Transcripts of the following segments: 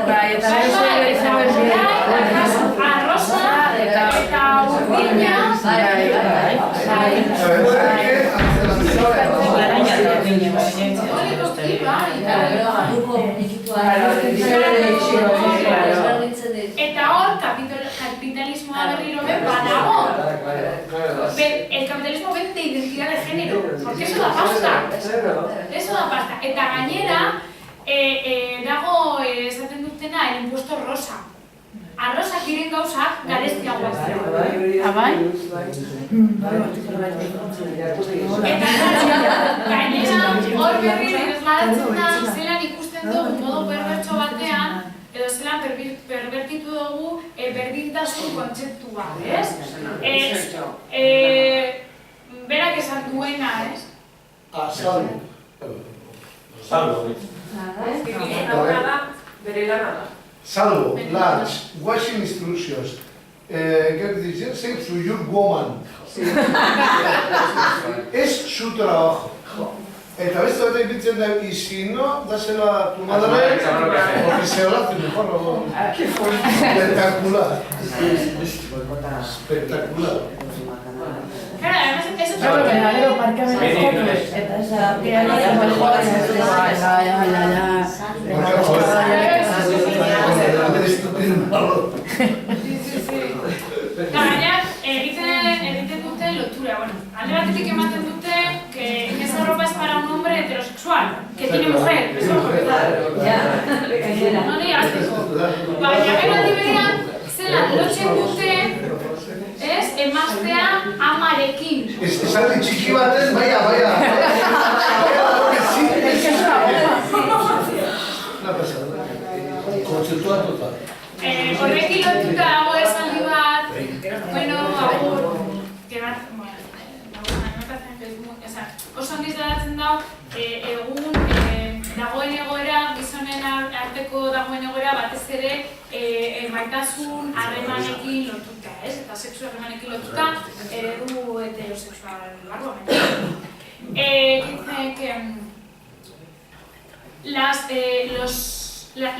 Bai, eta arroza eta urdina. Eta hor, kapitalismoa berriro badago. El capitalismo vende identidad de género, porque eso da pasta. Eso da pasta. Eta gainera, dago esaten dutena el impuesto rosa. Arrosak diren gauzak garestiagoak dira. Abai? Eta gainera, hor berriro islatzen da, zelan ikusten dugu modu perbertso batean, edo zelan perbertitu dugu berdintasun kontzeptua, ez? Berak esan duena, ez? Salvo. Salvo, large, washing instructions. Get this, say to your woman. Es su trabajo. Eta beste bat egitzen da, y si no, dásela a tu madre, porque se lo hace mejor, ¿no? Espectacular. Espectacular. Claro, además eso es Claro, pero marcame los copos. Eta esa piano es mejor. Gaina, egiten dute lotura. Bueno, alde batetik ematen dute que esa ropa es para un hombre heterosexual, que tiene mujer. Eso es no diazteko. Baina gero aldi berean, zelan lotzen dute, ez, emaztea amarekin. Esaldi txiki batez, baina. Kontzeptuatuta. Horrekin lotuta dago esaldi bat, bueno, agur, oso handiz daratzen dago, egun dagoen egoera, gizonen arteko dagoen egoera batez ere maitasun harremanekin lotuta, ez? Eta sexu harremanekin lotuta, eredu heterosexual barruan. Dicen que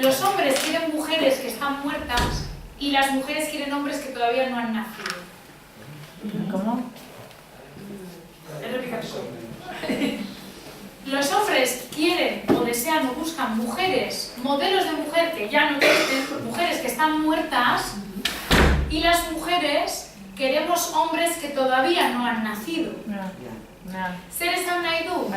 los hombres quieren mujeres que están muertas y las mujeres quieren hombres que todavía no han nacido. ¿Cómo? Los hombres quieren o desean o buscan mujeres, modelos de mujer que ya no existen, mujeres que están muertas, y las mujeres queremos hombres que todavía no han nacido. Zer esan nahi du?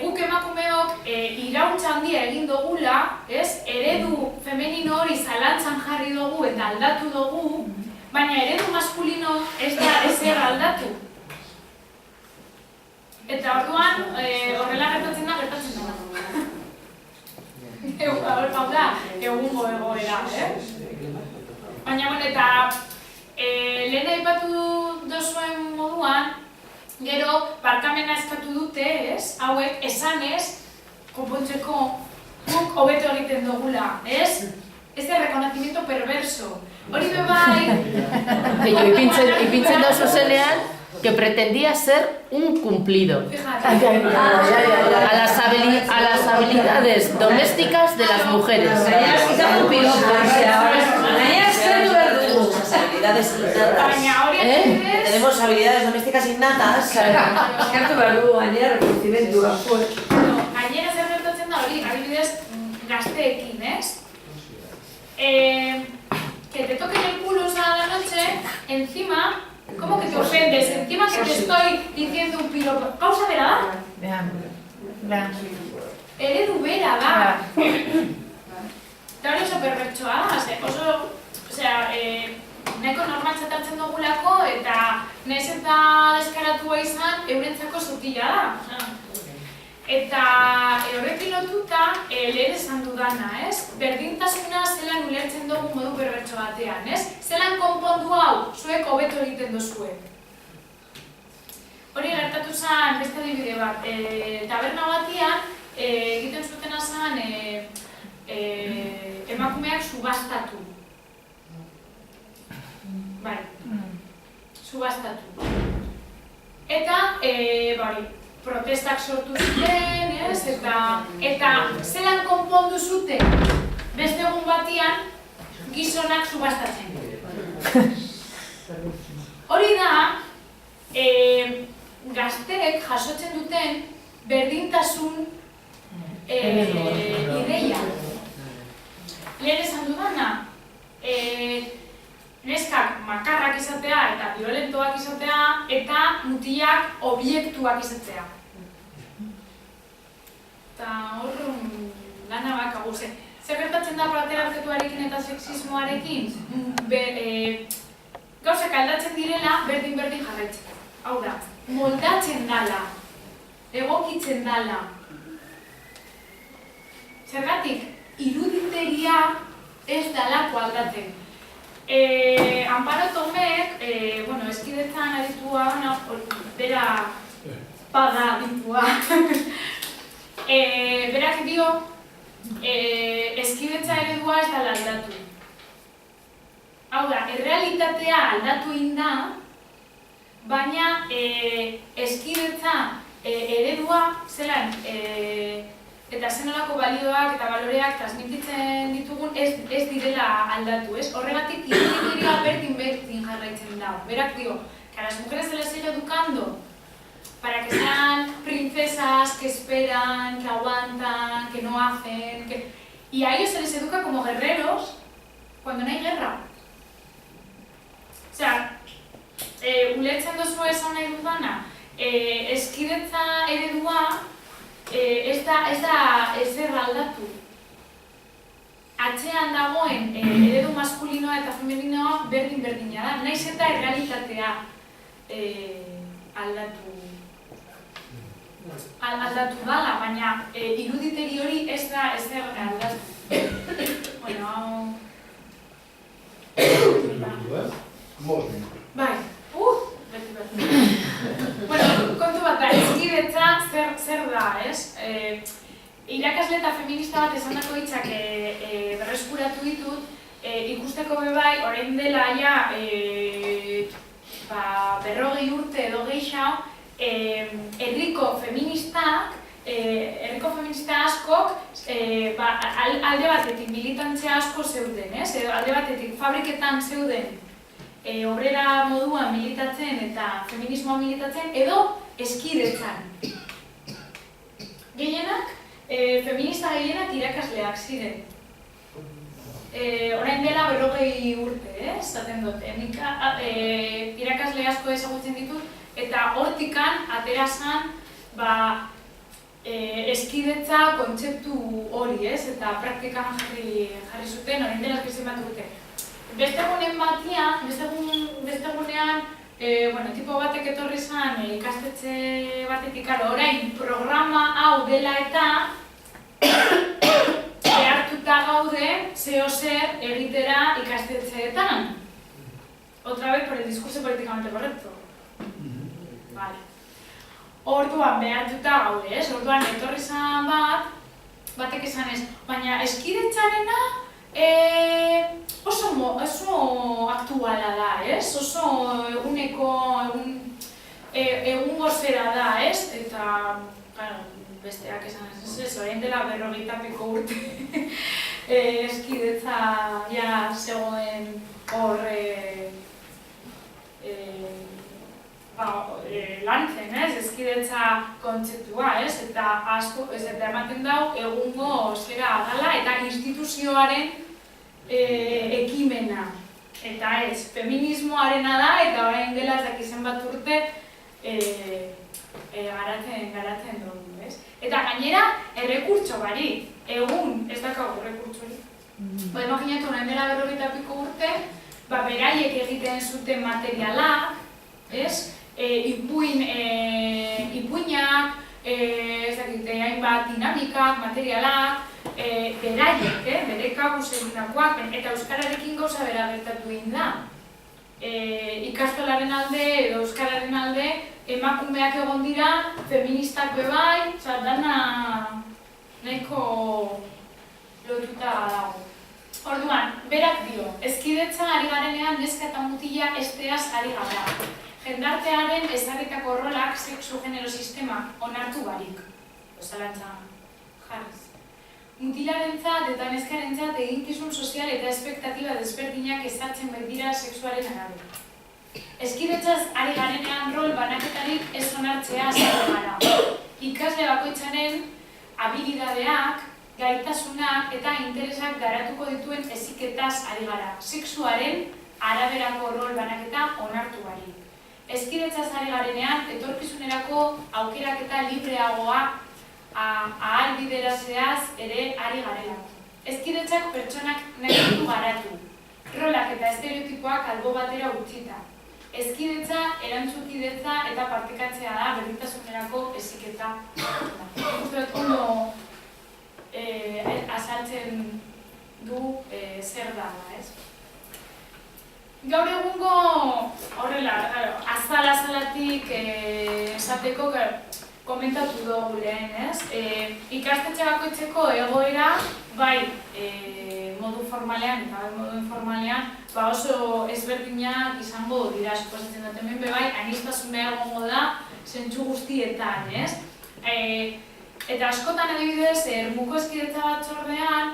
Guk emakumeok iraultza handia egin dugula, eredu femenino hori zalantzan jarri dugu eta aldatu dugu, baina eredu maskulino ez da ezer aldatu. Eta orduan, horrela gertatzen da. Hau da, egungo egoera, Baina, bueno, eta lehen aipatu dozuen moduan, gero, barkamena eskatu dute, hauek esanez, konpontzeko guk hobeto egiten dugula, ez de reconocimiento perverso. Hori bebai... Ipintzen da zuzenean, que pretendía ser un cumplido a las habilidades domésticas de las mujeres. Tenemos habilidades domésticas innatas. Gainera zer gertatzen da hori, adibidez gazteekin, que te toquen el culo a la noche, encima, ¿cómo que te ofendes? Encima que te estoy diciendo un piropo. ¿Causa bera da? Eredu bera da. Eta hori oso perbertsoa da, nahiko normaltzat hartzen dugulako eta nahiz eta deskaratua izan eurentzako zutila da. Eta horrekin lotuta lehen esan dudana, berdintasuna zelan ulertzen dugu modu perbertso batean, zelan konpondu hau zuek hobeto egiten duzue. Hori gertatu zen beste adibide bat, taberna batian egiten zutena zen emakumeak subastatu. Bai, subastatu. Eta, protestak sortu ziren, eta zelan konpondu zuten beste egun batian gizonak subastatzen. Hori da, gazteek jasotzen duten berdintasun ideia. Lehen esan dudana, neskak makarrak izatea eta violentoak izatea eta mutilak obiektuak izatea. Eta hor lana bakagu zen. Zer gertatzen da patriarkatuarekin eta sexismoarekin? Gauzak aldatzen direla berdin-berdin jarraitzen. Hau da, moldatzen dala, egokitzen dala. Zergatik, iruditegia ez dalako aldatzen. Amparo Tomek, eskidetzan aditua, bera bada aditua. Berak dio, eskidetza eredua ez dala aldatu. Hau da, errealitatea aldatu egin da, baina eskidetza eredua zelan eta zenolako balioak eta baloreak transmititzen ditugun ez direla aldatu, ez? Horregatik iruditegia berdin jarraitzen da. Berak dio, que a las mujeres se les sigue educando para que sean princesas que esperan, que aguantan, que no hacen, y a ellos se les educa como guerreros cuando no hay guerra. O sea, ulertzen duzu esan nahi dudana, eskidetza eredua ez da ezer aldatu. Atzean dagoen eredu maskulinoa eta femeninoa berdin-berdina da, naiz eta errealitatea aldatu dala, baina iruditeri hori ez da ezer aldatu. Bueno, bai, kontu bat da, eskidetza zer da, ez? Irakasle eta feminista bat esandako hitzak berreskuratu ditut, ikusteko bebai, orain dela ja 40 urte edo gehiago, herriko feminista askok alde batetik militantzia asko zeuden, alde batetik fabriketan zeuden obrera moduan militatzen eta feminismoa militatzen edo eskidetzan. Gehienak, feminista gehienak irakasleak ziren. Orain dela 40 urte, esaten dut. Nik irakasle asko ezagutzen ditut eta hortikan atera zan eskidetza kontzeptu hori, eta praktikan jarri zuten orain dela zenbat urte. Beste egunean, tipo batek etorri zan ikastetxe batetik, orain programa hau dela eta behartuta gaude zeo zer egitera ikastetxeetan. Otra vez por el discurso políticamente correcto. Vale. Orduan behartuta gaude, orduan etorri zan batek esan ez, baina eskidetzarena oso aktuala da, oso egungo zera da, eta besteak esan ez, orain dela 40 piko urte eskidetza ja zegoen hor lantzen, eskidetza kontzeptua, eta asko, eta ematen dau egungo zera dala eta instituzioaren ekimena. Eta ez, feminismoarena da eta orain dela ez dakizen bat urte garatzen dugu, ez? Eta gainera, errekurtso barik, egun ez dakago errekurtsorik. Imaginatu, orain dela 40 piko urte, beraiek egiten zuten materialak, ipuinak, hainbat dinamikak, materialak, beraiek, bere kabuz eginakoak, eta euskararekin gauza bera gertatu egin da. Ikastolaren alde edo euskararen alde emakumeak egon dira, feministak bebai, dana nahiko lotuta dago. Orduan, berak dio, eskidetza ari garenean neska eta mutila esteaz ari gara. Jendartearen ezarritako rolak sexu-genero sistema onartu barik. Osalantza jarriz. mutilarentzat eta neskarentzat eginkizun sozial eta espektatiba desberdinak ezartzen baitira sexuaren arabera. Hezkidetzaz ari garenean rol banaketarik ez onartzea azaldu gara. Ikasle bakoitzaren habilidadeak, gaitasunak eta interesak garatuko dituen heziketaz ari gara. Sexuaren araberako rol banaketa onartu barik. Hezkidetzaz ari garenean, etorkizunerako aukeraketa libreagoa ahalbideratzeaz ere ari garelako. Hezkidetzak pertsonak nahi ditu garatu, rolak eta estereotipoak albo batera utzita. Hezkidetza, erantzukidetza eta partekatzea da berdintasunerako heziketa. Ondo azaltzen du zer da, ez? Gaur egungo horrela, azalatik esateko komentatu dugu lehen, ez? Ikastetxe bakoitzeko egoera, bai modu formalean eta bai modu informalean, oso ezberdinak izango dira, suposatzen dut hemen bai, aniztasuna egongo da zentzu guztietan, ez? Eta askotan adibidez, ermuko hezkidetza batzordean,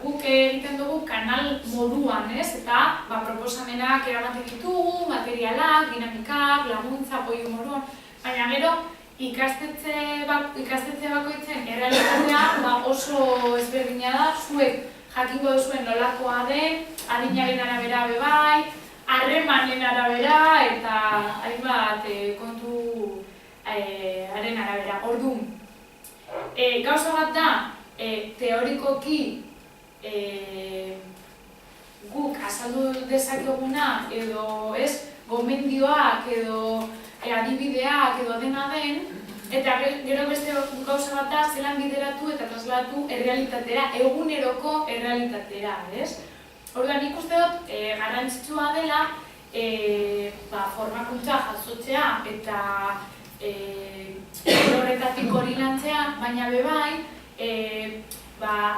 guk egiten dugu kanal moduan, ez? Eta proposamenak eramaten ditugu, materialak, dinamikak, laguntza, apoio moduan, baina gero, ikastetxe bakoitzen errealitatea oso ezberdina da, zuek jakingo duzuen nolakoa den, adinaren arabera bebai, harremanen arabera eta hainbat kontu haren arabera. Orduan, gauza bat da, teorikoki guk azaldu dezakeguna edo gomendioak edo adibideak edo dena den, eta gero beste gauza bat da zelan bideratu eta trasladatu errealitatera, eguneroko errealitatera, ez? Orduan, nik uste dut garrantzitsua dela formakuntza jasotzea eta horretatik hori lantzea, baina bebai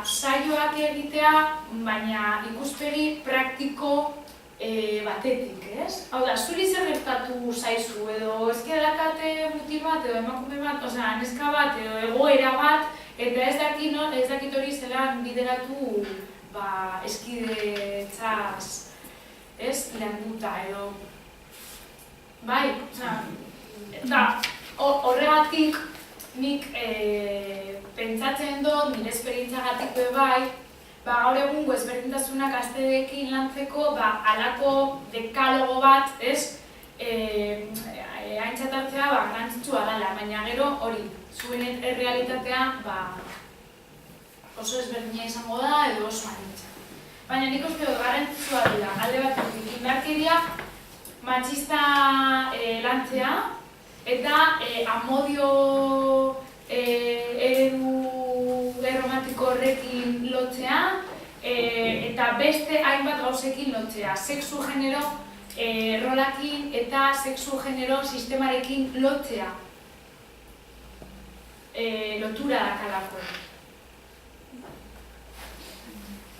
saioak egitea, baina ikuspegi praktiko batetik, ez? Hau da, zuri zer gertatu zaizu, edo ezkedakate mutil bat, edo emakume bat, neska bat, edo egoera bat, eta ez dakit hori zelan bideratu hezkidetzaz, ez? Landuta, edo... Bai, eta horregatik nik pentsatzen dut, nire esperientzagatik bai, gaur egungo ezberdintasunak gazteekin lantzeko halako dekalogo bat, ez? Aintzat hartzea garrantzitsua dela, baina gero hori, zuen errealitatea oso ezberdina izango da edo oso anitza. Baina nik uste dut garrantzitsua dela, alde batetik indarkeria matxista lantzea eta amodio eredu erromantiko horrekin lotzea eta beste hainbat gauzekin lotzea. Sexu genero rolakin eta sexu genero sistemarekin lotzea. Lotura dakalako.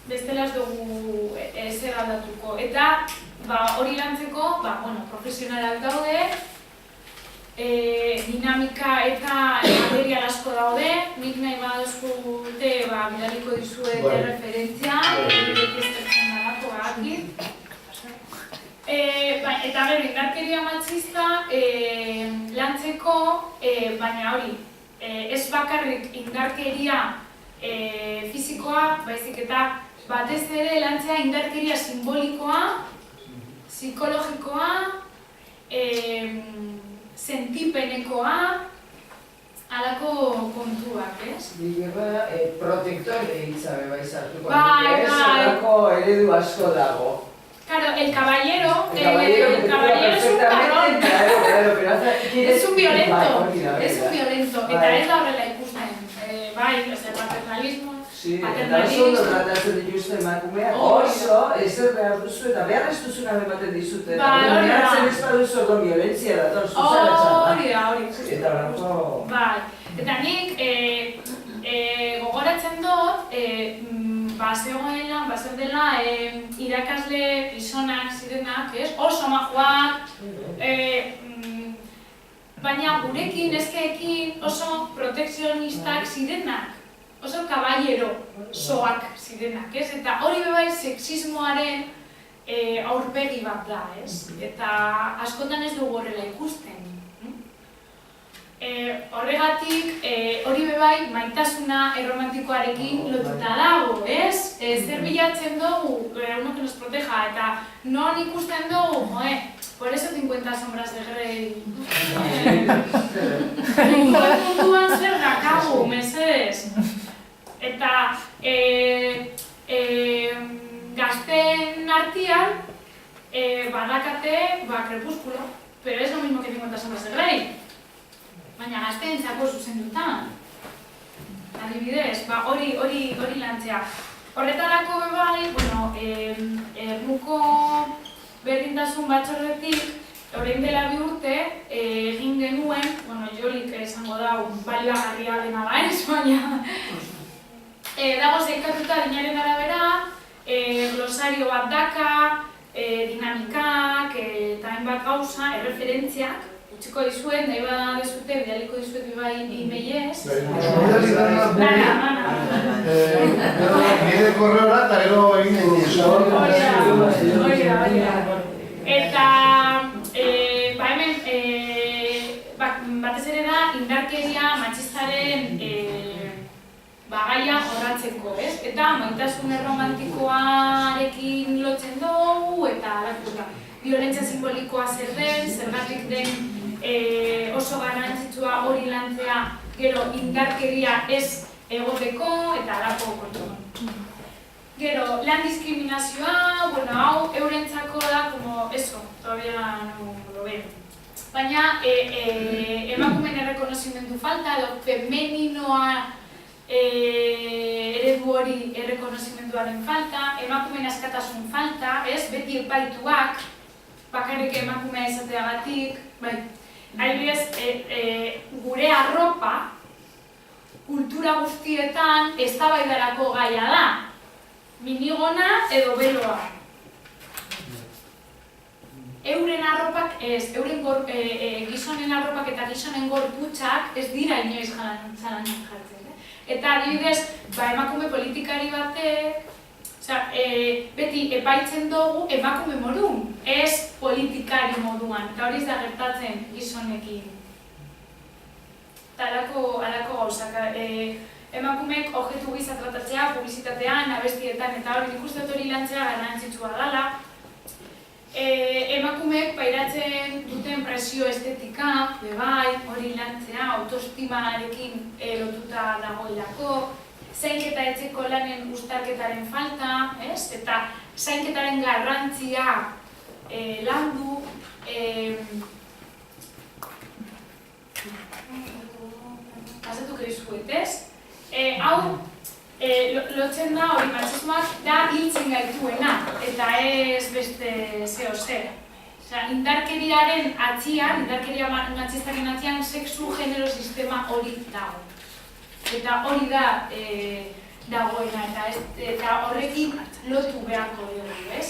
Bestela ez dugu zer aldatuko. Eta hori lantzeko, profesionalak daude, dinamika eta material asko daude, nik nahi baduzkute bidaliko dizuet referentzia, ikiztertzen dalako agakit. Eta gero, indarkeria matxista lantzeko, baina hori, ez bakarrik indarkeria fizikoa, baizik eta batez ere lantzea indarkeria simbolikoa, psikologikoa, sentipenekoa, halako kontuak, ez? Bigarra, protektore itzabe baizartuko dute, ez? Halako eredu asko dago. Claro, el caballero es un cabrón. Es un violento. Es un violento. Eta ez da horrela ikusten. Paternalismo. Eta oso ondo tratatzen dituzte emakumeak, oso, ezer behar duzu eta behar ez duzuna ematen dizute. Eta behartzen ez baduzu orduan violentzia da, zuzara txapa. Hori. Eta horako... Eta nik gogoratzen dut, zer dela irakasle gizonak zirenak, oso majoak, baina gurekin, neskeekin oso protekzionistak zirenak. oso kaballero soak zirenak, ez? Eta hori bebai sexismoaren aurpegi bat da, ez? Eta askotan ez dugu horrela ikusten. Horregatik, hori bebai maitasuna erromantikoarekin lotuta dago, ez? Zer bilatzen dugu, uno que nos proteja, eta non ikusten dugu, por eso 50 sombras de Grey. Munduan zer dakagu, mesedez. Eta gazten artean badakate Crepúsculo, pero es lo mismo que 50 sombras de Grey. Baina gazteentzako zuzenduta. Adibidez, hori lantzea. Horretarako bebai, ermuko berdintasun batzordetik, orain dela 2 urte, egin genuen, Jolik esango dau balioagarria dena baiz, baina dago zeikatuta dinaren arabera, glosario bat daka, dinamikak eta hainbat gauza, erreferentziak, utziko dizuet, nahi bada dezute, bidaliko dizuet bai e-mailez. Nire korreora eta gero egin Eta hemen batez ere da indarkeria matxistaren gaia jorratzeko, ez? Eta maitasun erromantikoarekin lotzen dugu eta biolentzia simbolikoa zer den, zergatik den oso garrantzitsua hori lantzea gero indarkeria ez egoteko eta alako kontu. Gero, lan diskriminazioa, hau eurentzako da, como eso, todavía no lo veo. Baina, emakumeen errekonozimendu falta edo femeninoa eredu hori errekonozimenduaren falta, emakumeen askatasun falta, ez? Beti epaituak, bakarrik emakumea izateagatik, bai. Adibidez, gure arropa, kultura guztietan eztabaidarako gaia da. Minigona edo beloa. Euren arropak ez, gizonen arropak eta gizonen gorputxak ez dira inoiz zalanan jartzen. Eta adibidez, emakume politikari batek, beti epaitzen dugu emakume modun, ez politikari moduan, eta hori ez da gertatzen gizonekin. Eta alako gauzak, emakumeek objektu gisa tratatzea, publizitatean, abestietan, eta hori nik uste hori lantzea garrantzitsua dela. Emakumeek pairatzen duten presio estetika, bebai, hori lantzea, autoestimarekin lotuta dagoelako, zainketa etxeko lanen uztarketaren falta, eta zainketaren garrantzia landu, pasatuk erizuet, ez? Hau, lotzen da hori matxismoak da hiltzen gaituena, eta ez beste zeo zer. Indarkeriaren atzian, indarkeria matxistaren atzian, sexu genero sistema hori dago. Eta hori da dagoena, eta horrekin lotu beharko dugu, ez?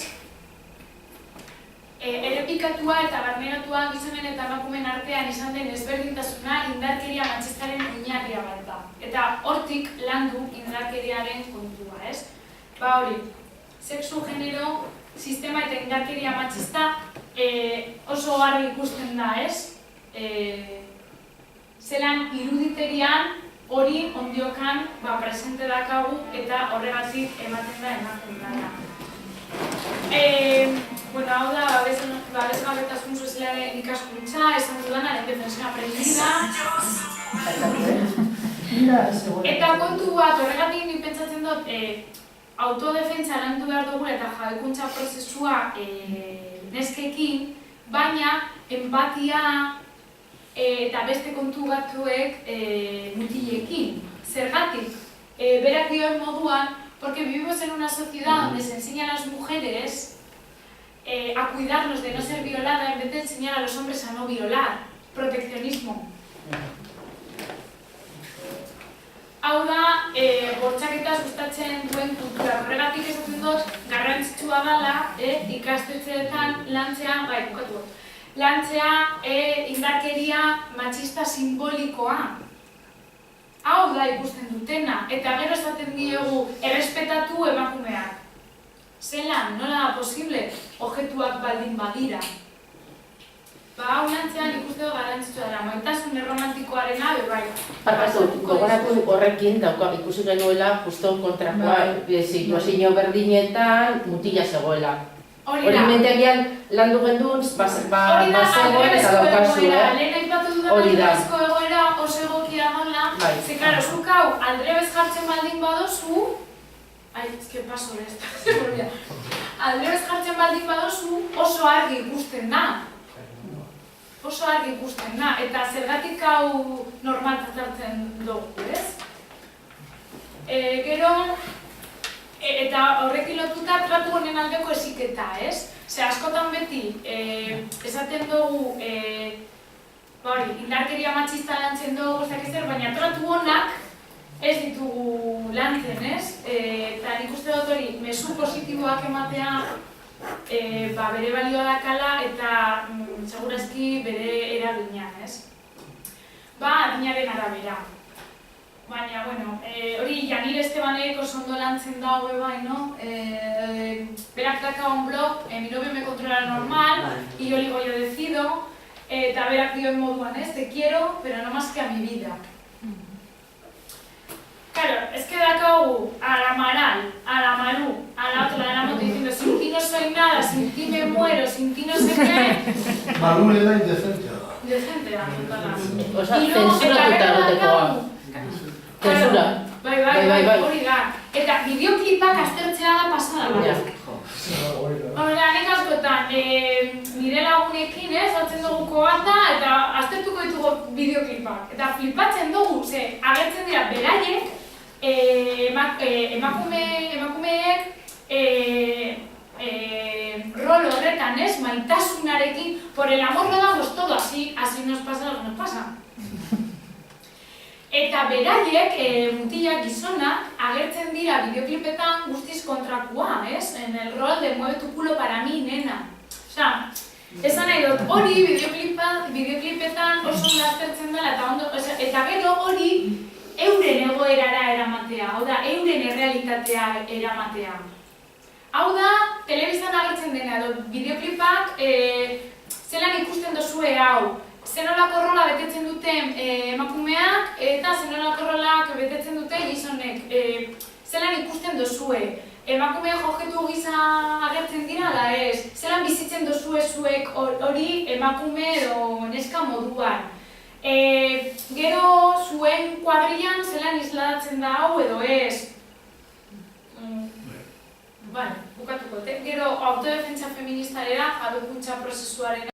Errepikatua eta barneratua gizonen eta emakumeen artean izan den ezberdintasuna indarkeria matxistaren oinarria bat da. Eta hortik landu indarkeriaren kontua, ez? Hori, sexu genero sistema eta indarkeria matxista oso garbi ikusten da, ez? Zelan iruditerian hori ondiokan presente dakagu eta horregatik ematen da dela. Hau da, babesgabetasun sozialaren ikaskuntza, esan dudanaren defensión aprendida. Eta kontu bat, horregatik nik pentsatzen dut, autodefentsa landu behar dugu eta jabekuntza prozesua neskekin, baina empatia eta beste kontu batzuek mutilekin. Zergatik, berak dioen moduan, porque vivimos en una sociedad donde se enseña a las mujeres a cuidarnos de no ser violada en vez de enseñar a los hombres a no violar. Proteccionismo. Hau da, bortxaketa sustatzen duen kultura. Horregatik esaten dut, garrantzitsua dela ikastetxeetan lantzea indarkeria matxista simbolikoa. Hau da ikusten dutena, eta gero esaten diegu errespetatu emakumeak. Zelan, nola da posible, objektuak baldin badira. Hau nantzean ikuste garrantzitsua dela, maitasun erromantikoarena, bai. Parkatu, gogoratu horrekin daukak ikusi genuela justo kontrakoa situazio berdinetan mutila zegoela. Hori mentegian landu gendun, bazegoen eta daukazu, Lehen aipatu dudan aldrebezko egoera oso egokia dola, ze karo, zuk hau aldrebez jartzen baldin badozu, paso ez, aldrebez jartzen baldin badozu oso argi ikusten da. Oso argi ikusten da, eta zergatik hau normaltatzen dugu, ez? Gero, eta horrekin lotuta tratu honen aldeko heziketa, ez? Ze askotan beti, esaten dugu, indarkeria matxista lantzen dugu, baina tratu honak ez ditugu lantzen, ez? Eta nik uste dut hori, mezu positiboak ematea bere balioa dakala eta segurazki bere eragina, ez? Adinaren arabera. Baina, bueno, hori Janir Estebanek oso ondo lantzen dago bai, no? Berak daka un blog, mi novio me controla normal, y yo digo, yo decido, eta berak dioen moduan, ez? Te quiero, pero no más que a mi vida. Claro, es que dakagu a la Maral, a la Maru, a la otra, a la moto, diciendo sin ti no soy nada, sin ti me muero, sin ti no sé qué. Maru le da indecente. Indecente, Osa, zensura dutagotekoa. Zensura. Bai, hori da. Eta bideoklipak aztertzea da pasada bat. Horrela, nek askotan, nire lagunekin, hartzen dugu koata eta aztertuko ditugu bideoklipak. Eta flipatzen dugu, ze agertzen dira beraiek, emakumeek rol horretan, maitasunarekin, por el amor lo damos todo, así nos pasa lo que nos pasa. Eta beraiek, mutilak gizonak, agertzen dira bideoklipetan guztiz kontrakoa, en el rol de mueve tu culo para mí, nena. Osa, esan nahi dut, hori bideoklipetan oso aztertzen dela eta gero hori euren egoerara eramatea, hau da, euren errealitatea eramatea. Hau da, telebiztan agertzen dena, bideoklipak zelan ikusten dozue hau. Zenolako rola betetzen duten emakumeak eta zenolako rolak betetzen duten gizonek. Zelan ikusten dozue. Emakumeak objektu gisa agertzen dira, ala ez. Zelan bizitzen dozue zuek hori emakume edo neska moduan. Gero zuen kuadrilan zelan isladatzen da hau edo ez. Bukatuko. Gero autodefentsa feministarera, jabekuntza prozesuaren